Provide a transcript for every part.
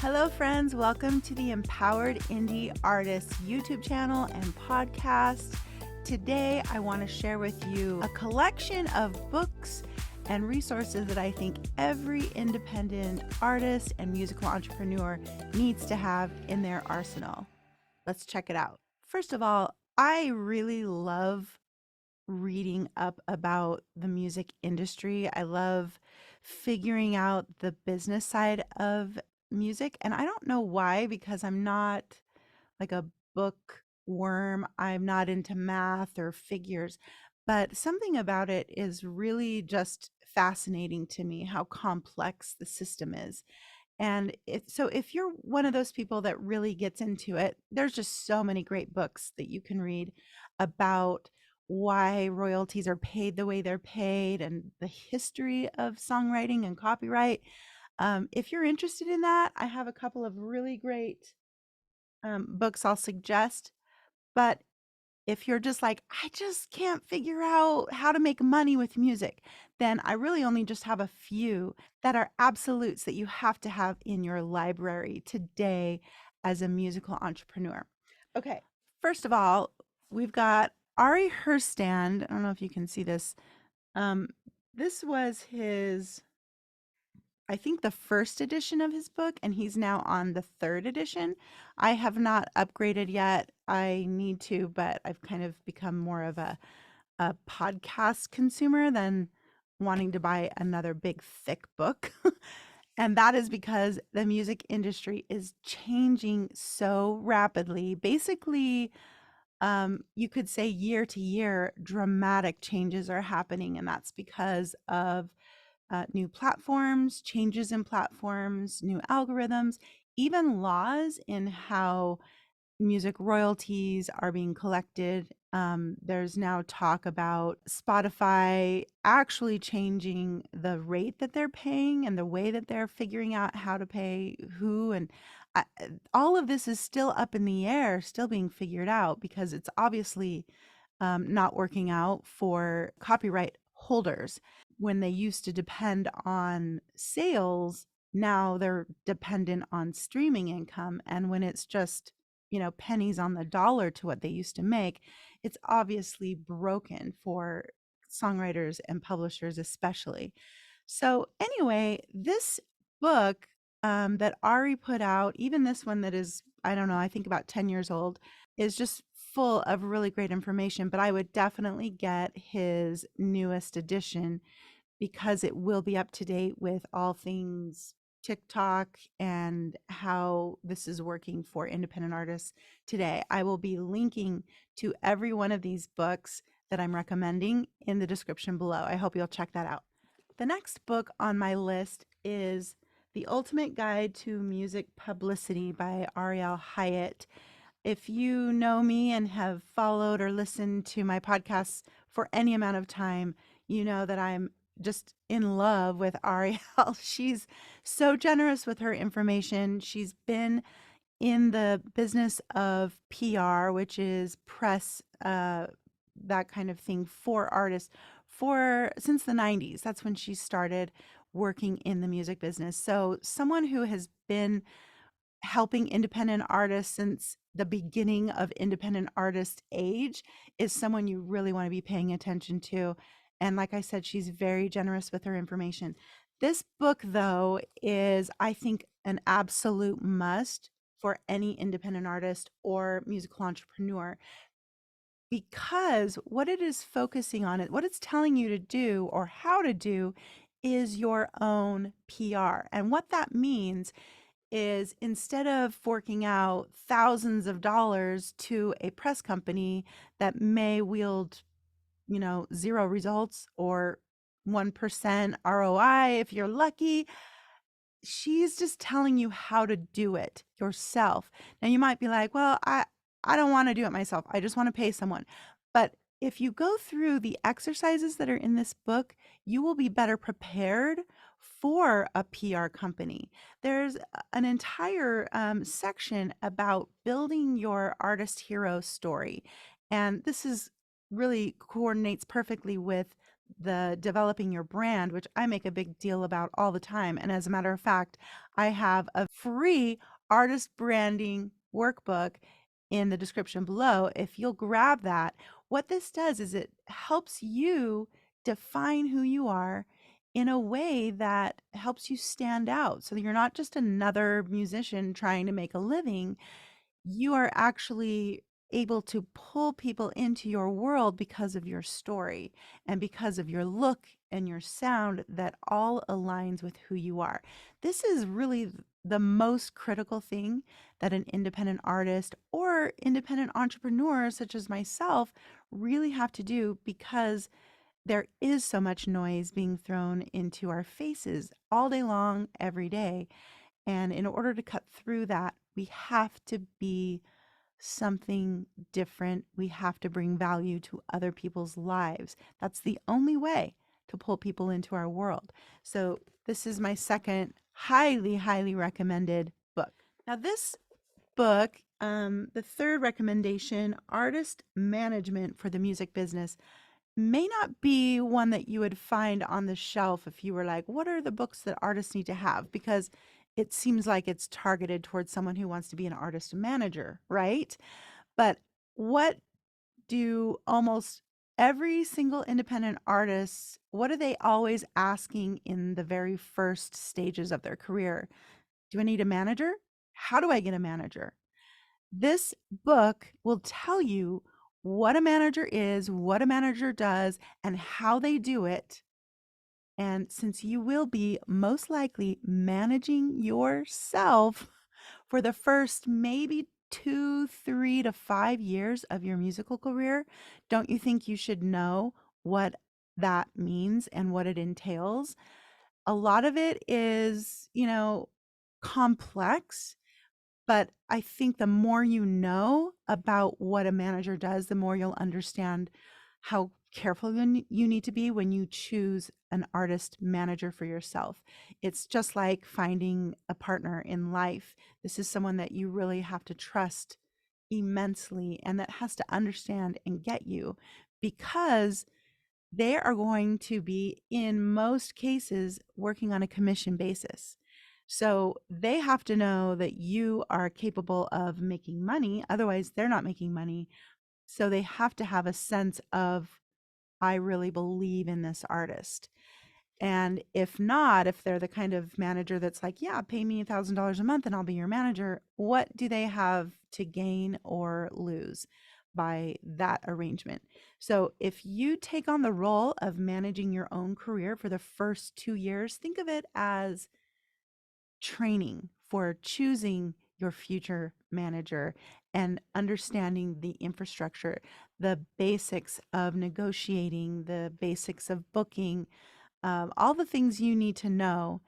Hello, friends. Welcome to the Empowered Indie Artists YouTube channel and podcast. Today, I want to share with you a collection of books and resources that I think every independent artist and musical entrepreneur needs to have in their arsenal. Let's check it out. First of all, I really love reading up about the music industry. I love figuring out the business side of music. And I don't know why, because I'm not like a bookworm. I'm not into math or figures, but something about it is really just fascinating to me how complex the system is. And so if you're one of those people that really gets into it, there's just so many great books that you can read about why royalties are paid the way they're paid and the history of songwriting and copyright. If you're interested in that, I have a couple of really great books I'll suggest. But if you're just like, I just can't figure out how to make money with music, then I really only just have a few that are absolutes that you have to have in your library today as a musical entrepreneur. Okay, first of all, we've got Ari Herstand. I don't know if you can see this. Um, this was his, I think, the first edition of his book, and he's now on the third edition. I have not upgraded yet. I need to, but I've kind of become more of a podcast consumer than wanting to buy another big, thick book. And that is because the music industry is changing so rapidly. Basically, you could say year to year, dramatic changes are happening, and that's because of new platforms, changes in platforms, new algorithms, even laws in how music royalties are being collected. There's now talk about Spotify actually changing the rate that they're paying and the way that they're figuring out how to pay who. And I, all of this is still up in the air, still being figured out because it's obviously not working out for copyright holders. When they used to depend on sales, now they're dependent on streaming income. And when it's just, pennies on the dollar to what they used to make, it's obviously broken for songwriters and publishers, especially. So, anyway, this book that Ari put out, even this one that is, I don't know, I think about 10 years old, is just full of really great information. But I would definitely get his newest edition because it will be up to date with all things TikTok and how this is working for independent artists today. I will be linking to every one of these books that I'm recommending in the description below. I hope you'll check that out. The next book on my list is The Ultimate Guide to Music Publicity by Ariel Hyatt. If you know me and have followed or listened to my podcasts for any amount of time, you know that I'm just in love with Ariel. She's so generous with her information. She's been in the business of PR, which is press, that kind of thing for artists for since the 90s. That's when she started working in the music business. So someone who has been helping independent artists since the beginning of independent artist age is someone you really want to be paying attention to. And like I said, she's very generous with her information. This book, though, is, I think, an absolute must for any independent artist or musical entrepreneur, because what it is focusing on, what it's telling you to do or how to do is your own PR. And what that means is, instead of forking out thousands of dollars to a press company that may wield, zero results or 1% ROI if you're lucky, she's just telling you how to do it yourself. Now you might be like, well, I don't want to do it myself. I just want to pay someone. But if you go through the exercises that are in this book, you will be better prepared for a PR company. There's an entire section about building your artist hero story. And this is really coordinates perfectly with the developing your brand, which I make a big deal about all the time. And as a matter of fact, I have a free artist branding workbook in the description below. If you'll grab that, what this does is it helps you define who you are in a way that helps you stand out. So that you're not just another musician trying to make a living. You are actually able to pull people into your world because of your story and because of your look and your sound that all aligns with who you are. This is really the most critical thing that an independent artist or independent entrepreneur such as myself really have to do, because there is so much noise being thrown into our faces all day long, every day. And in order to cut through that, we have to be something different. We have to bring value to other people's lives. That's the only way to pull people into our world. So, this is my second highly, highly recommended book. Now, this book, the third recommendation, Artist Management for the Music Business, may not be one that you would find on the shelf if you were like, what are the books that artists need to have? Because it seems like it's targeted towards someone who wants to be an artist manager, right? But what do almost every single independent artist, what are they always asking in the very first stages of their career? Do I need a manager? How do I get a manager? This book will tell you what a manager is, what a manager does, and how they do it. And since you will be most likely managing yourself for the first maybe 2, 3 to 5 years of your musical career, don't you think you should know what that means and what it entails? A lot of it is, complex, but I think the more you know about what a manager does, the more you'll understand how careful you need to be when you choose an artist manager for yourself. It's just like finding a partner in life. This is someone that you really have to trust immensely and that has to understand and get you, because they are going to be, in most cases, working on a commission basis. So they have to know that you are capable of making money. Otherwise, they're not making money. So they have to have a sense of, I really believe in this artist. And if not, if they're the kind of manager that's like, yeah, pay me $1,000 a month and I'll be your manager, what do they have to gain or lose by that arrangement? So if you take on the role of managing your own career for the first 2 years, think of it as training for choosing your future manager and understanding the infrastructure, the basics of negotiating, the basics of booking, all the things you need to know.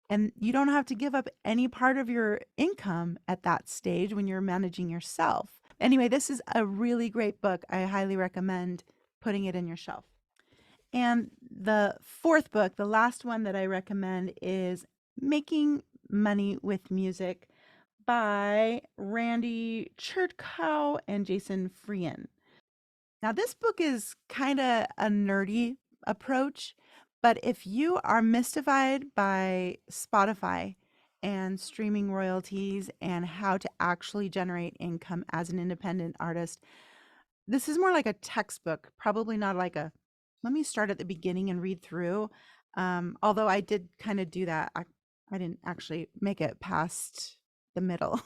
And you don't have to give up any part of your income at that stage when you're managing yourself. Anyway, this is a really great book. I highly recommend putting it in your shelf. And the fourth book, the last one that I recommend, is Making Money with Music by Randy Chertkow and Jason Frian. Now, this book is kind of a nerdy approach, but if you are mystified by Spotify and streaming royalties and how to actually generate income as an independent artist, this is more like a textbook, probably not like a, let me start at the beginning and read through. Although I did kind of do that. I didn't actually make it past the middle.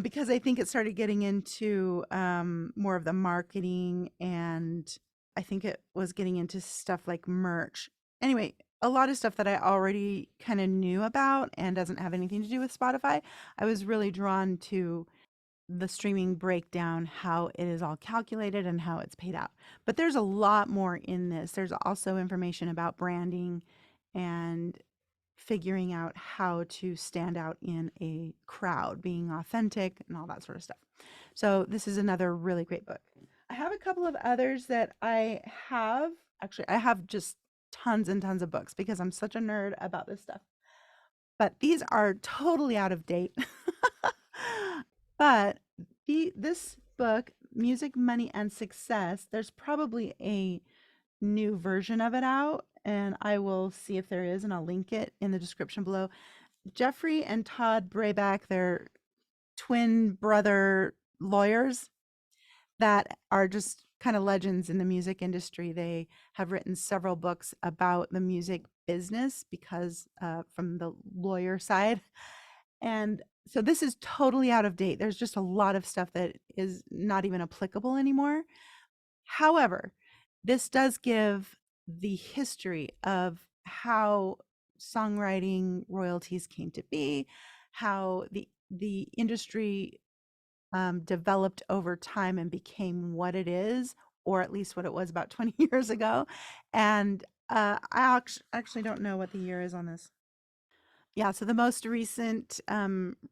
Because I think it started getting into more of the marketing, and I think it was getting into stuff like merch. Anyway, a lot of stuff that I already kind of knew about and doesn't have anything to do with Spotify. I was really drawn to the streaming breakdown, how it is all calculated and how it's paid out. But there's a lot more in this. There's also information about branding and figuring out how to stand out in a crowd, being authentic and all that sort of stuff. So this is another really great book. I have a couple of others that I have. Actually, I have just tons and tons of books because I'm such a nerd about this stuff. But these are totally out of date. But this book, Music, Money, and Success, there's probably a new version of it out, and I will see if there is, and I'll link it in the description below. Jeffrey and Todd Brabec, they're twin brother lawyers that are just kind of legends in the music industry. They have written several books about the music business because from the lawyer side. And so this is totally out of date. There's just a lot of stuff that is not even applicable anymore. However, this does give the history of how songwriting royalties came to be, how the industry developed over time and became what it is, or at least what it was about 20 years ago. And I actually don't know what the year is on this. Yeah, so the most recent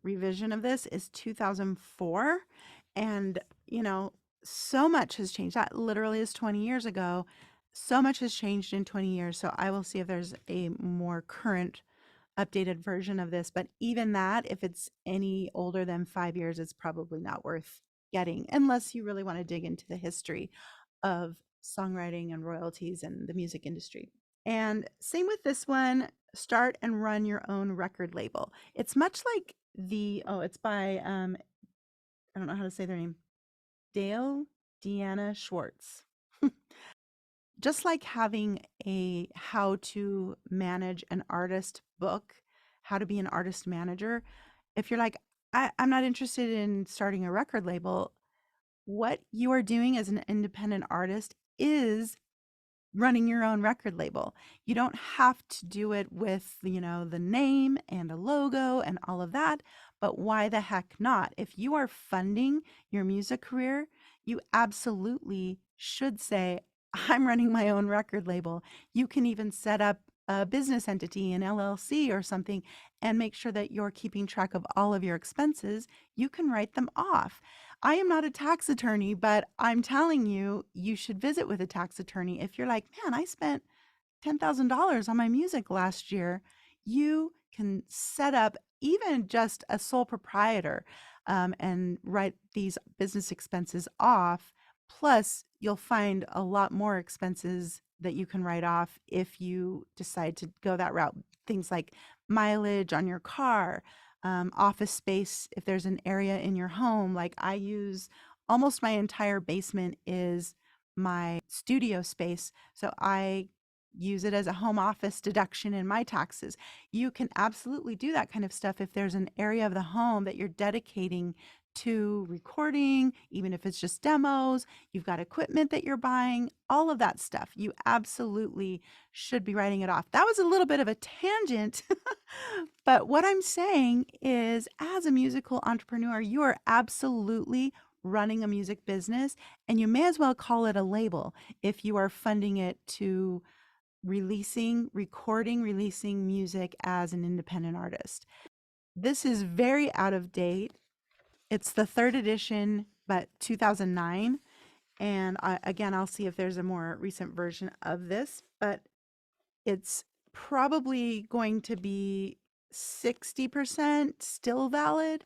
revision of this is 2004. And, so much has changed. That literally is 20 years ago. So much has changed in 20 years. So I will see if there's a more current updated version of this. But even that, if it's any older than 5 years, it's probably not worth getting unless you really want to dig into the history of songwriting and royalties and the music industry. And same with this one, start and run your own record label. It's much like it's by, I don't know how to say their name, Dale, Deanna Schwartz. Just like having a how to manage an artist book, how to be an artist manager, if you're like, I'm not interested in starting a record label, what you are doing as an independent artist is running your own record label. You don't have to do it with, the name and a logo and all of that, but why the heck not? If you are funding your music career, you absolutely should say, I'm running my own record label. You can even set up a business entity, an LLC or something, and make sure that you're keeping track of all of your expenses. You can write them off. I am not a tax attorney, but I'm telling you, you should visit with a tax attorney. If you're like, man, I spent $10,000 on my music last year, you can set up even just a sole proprietor and write these business expenses off. Plus, you'll find a lot more expenses that you can write off if you decide to go that route. Things like mileage on your car, office space, if there's an area in your home. Like I use almost my entire basement is my studio space. So I use it as a home office deduction in my taxes. You can absolutely do that kind of stuff if there's an area of the home that you're dedicating to recording, even if it's just demos, you've got equipment that you're buying, all of that stuff. You absolutely should be writing it off. That was a little bit of a tangent, but what I'm saying is, as a musical entrepreneur, you are absolutely running a music business, and you may as well call it a label if you are funding it to releasing music as an independent artist. This is very out of date. It's the third edition, but 2009. And again, I'll see if there's a more recent version of this, but it's probably going to be 60% still valid,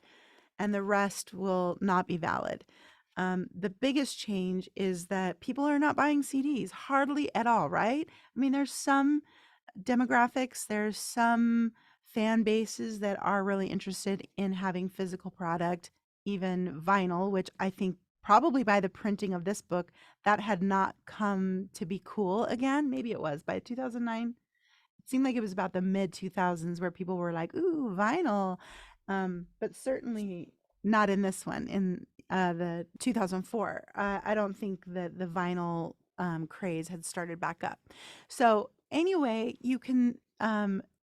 and the rest will not be valid. The biggest change is that people are not buying CDs hardly at all, right? I mean, there's some demographics, there's some fan bases that are really interested in having physical product, even vinyl, which I think probably by the printing of this book, that had not come to be cool again. Maybe it was by 2009. It seemed like it was about the mid 2000s where people were like, ooh, vinyl. But certainly not in this one, in the 2004. I don't think that the vinyl craze had started back up. So anyway, you can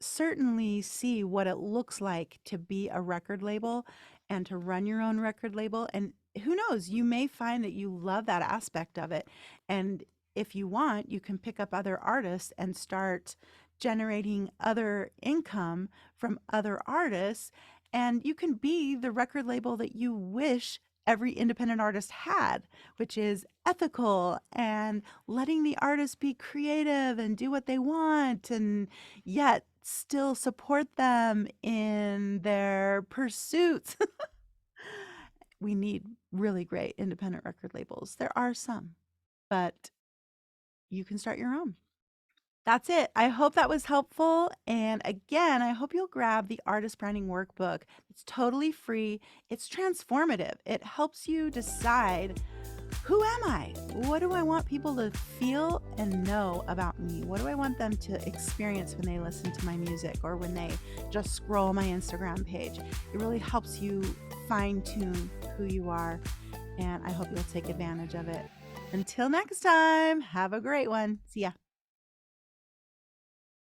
certainly see what it looks like to be a record label and to run your own record label. And who knows, you may find that you love that aspect of it. And if you want, you can pick up other artists and start generating other income from other artists. And you can be the record label that you wish every independent artist had, which is ethical and letting the artist be creative and do what they want, and yet still support them in their pursuits. We need really great independent record labels. There are some, but you can start your own. That's it. I hope that was helpful. And again, I hope you'll grab the Artist Branding Workbook. It's totally free. It's transformative. It helps you decide, who am I? What do I want people to feel and know about me? What do I want them to experience when they listen to my music or when they just scroll my Instagram page? It really helps you fine-tune who you are, and I hope you'll take advantage of it. Until next time, have a great one. See ya.